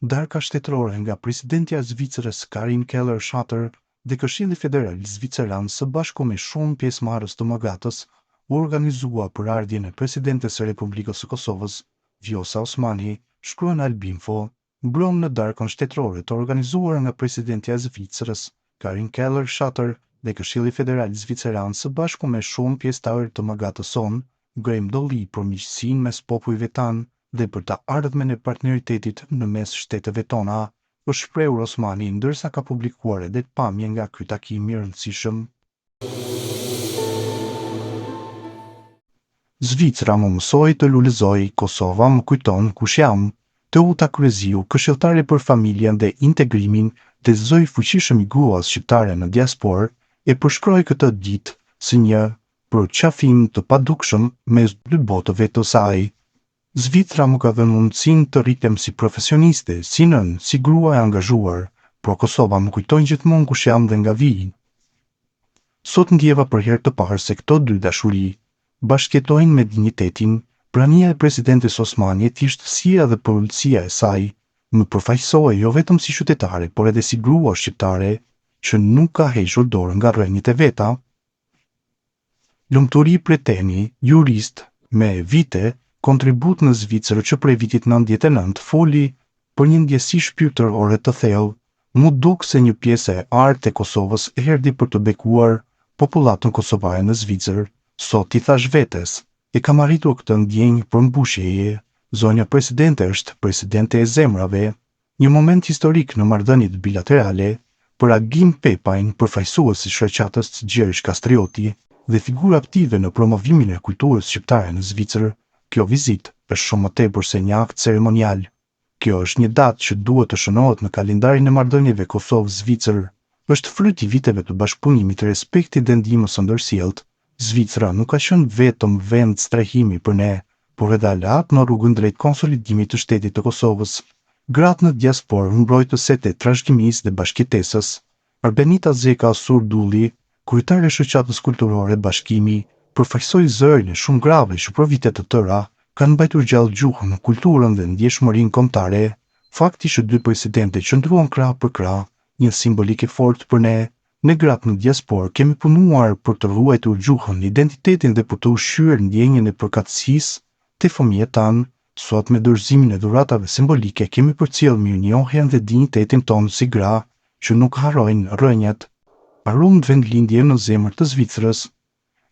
Darka shtetërore nga presidentja e Zvicrës Karin Keller-Schatter dhe Këshilli Federal Zviceran së bashku me shumë pjesëmarrës të mëgatës u organizua për ardhjen e presidentes së Republikës së Kosovës, Vjosa Osmani, shkruan Albinfo, mbron në darkën shtetërore të organizuar nga presidentja e Zvicrës Karin Keller-Schatter dhe Këshilli Federal Zviceran së bashku me shumë pjesëtarë të mëgatës sonë, grejmë dolli për miqësinë mes popujve tanë dhe për të ardhmen e partneritetit në mes shteteve tona, është shprehur Osmani ndërsa ka publikuar edhe pamje nga ky takim i rëndësishëm. Zvicra më mësoi të lulëzoj, Kosova më kujton kush jam. Teuta Kryeziu, këshilltare për familjen dhe integrimin dhe zëri fuqishëm i gruas shqiptare në diasporë, e përshkroi këtë ditë si një përqafim të padukshëm mes dy botëve të saj. Zvicra më ka dhënë mundësinë të rritem si profesioniste, si nën, si grua e angazhuar, por Kosova më kujton gjithmonë kush jam dhe nga vij. Sot ndjeva për herë të parë se këto dy dashuri bashkëjetojnë me dinjitetin. Prania e presidentes Osmani e thjeshtësia dhe përulësia e saj më përfaqësoi jo vetëm si qytetare, por edhe si grua shqiptare që nuk ka hequr dorë nga rrënjët e veta. Lumturi Preteni, jurist me vite kontribut në Zvicër që prej vitit 99 foli për një ndjesi shpirtërore të thellë. Mu duk se një pjesë e artë e Kosovës erdhi për të bekuar popullatën kosovare në Zvicër. Sot i thash vetes, e kam arritur këtë ndjenjë për mbushjeje. Zonja presidente është presidente e zemrave, një moment historik në marrëdhëniet bilaterale, për Agim Pepajn, përfaqësuesi i shoqatës Gjergj Kastrioti dhe figurë aktive në promovimin e kulturës shqiptare në Zvicër. Kjo vizitë është shumë më tepër se një akt ceremonial. Kjo është një datë që duhet të shënohet në kalendarin e marrëdhënieve Kosovë-Zvicër. Është fryt i viteve të bashkëpunimit, respektit dhe ndihmës së ndërsjellët. Zvicra nuk ka qenë vetëm vend strehimi për ne, por edhe aleat në rrugën drejt konsolidimit të shtetit të Kosovës. Gratë në diasporë mbrojtëse të trashëgimisë dhe bashkëjetesës. Arbenita Zeka Surdulli, kryetare e shoqatës kulturore Bashkimi, përfaqësoi zërin e shumë grave që për vite të tëra kanë mbajtur gjallë gjuhën, kulturën dhe ndjeshmërinë kombëtare. Fakti që dy presidentë qëndruan krah për krah, një simbolik e fortë për ne. Ne gratë në diasporë kemi punuar për të ruajtur gjuhën, identitetin dhe për të ushqyer ndjenjën e përkatësisë te fëmijët tanë. Sot me dorëzimin e dhuratave simbolike kemi përcjell mirënjohjen dhe dinjitetin tonë si gra që nuk harrojnë rrënjët. Arumë vendlindje në zemër të Zvicrës.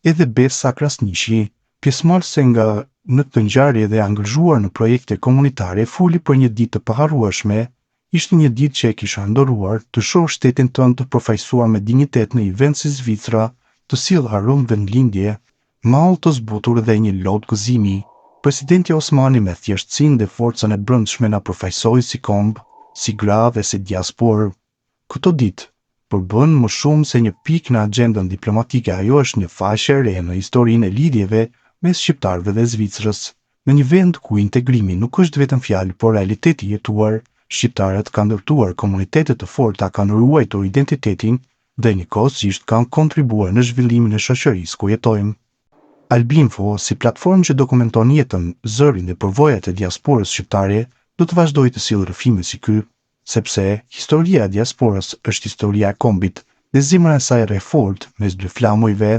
Edhe Besa Krasniqi, pjesëmarrëse nga në këtë ngjarje dhe angazhuar në projekte komunitare, foli për një ditë të paharrueshme. Ishte një ditë që e kisha ndoruar të shoh shtetin tënd të përfaqësuar me dinjitet në një vend si Zvicra, të sjellë arumë vendlindje, mall të zbutur dhe një lot gëzimi. Presidenti Osmani me thjeshtësinë dhe forcën e brendshme na përfaqësoi si kombë, si gra dhe si diasporë. Këtë ditë përbën më shumë se një pikë në agjendën diplomatike, ajo është një faqe e re në historinë e lidhjeve mes shqiptarëve dhe Zvicrës. Në një vend ku integrimi nuk është vetëm fjalë, por realiteti i jetuar, shqiptarët kanë ndërtuar komunitete të forta, kanë ruajtur identitetin dhe njëkohësisht kanë kontribuar në zhvillimin e shoqërisë ku jetojmë. Albinfo, si platformë që dokumenton jetën, zërin dhe përvojat e diasporës shqiptare, do të vazhdojë të sjellë rrëfime si ky, sepse historia e diasporës është historia e kombit dhe zemra e saj rre fort mes dy flamujve.